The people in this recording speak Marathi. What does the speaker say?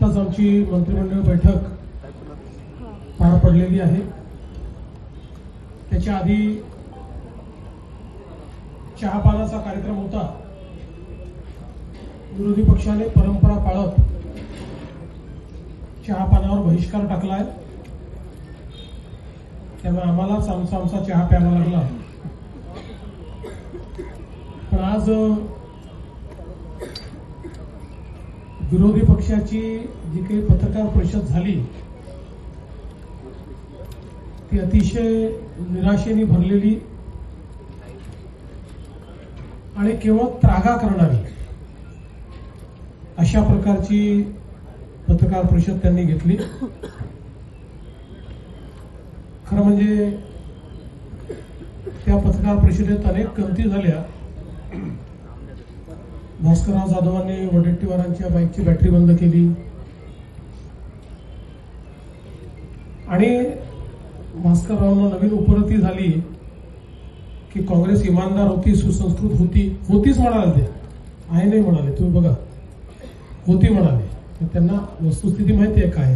आत्ताच आमची मंत्रिमंडळ बैठक पार पडलेली आहे। त्याच्या आधी चहापानाचा कार्यक्रम होता। विरोधी पक्षाने परंपरा पाळत चहापानावर बहिष्कार टाकलाय, त्यामुळे आम्हालाच आमचा चहा प्यावा लागला। पण आज विरोधी पक्षाची जी काही पत्रकार परिषद झाली ती अतिशय निराशेने भरलेली आणि केवळ त्रागा करणारी अशा प्रकारची पत्रकार परिषद त्यांनी घेतली। खरं म्हणजे त्या पत्रकार परिषदेत अनेक गमती झाल्या। भास्करराव जाधवांनी वडेट्टीवारांच्या बाईकची बॅटरी बंद केली आणि भास्कररावांना नवीन उपरती झाली की काँग्रेस इमानदार होती, सुसंस्कृत होतीच म्हणाले, ते आहे नाही म्हणाले, तुम्ही बघा होती म्हणाले। त्यांना वस्तुस्थिती माहिती आहे काय।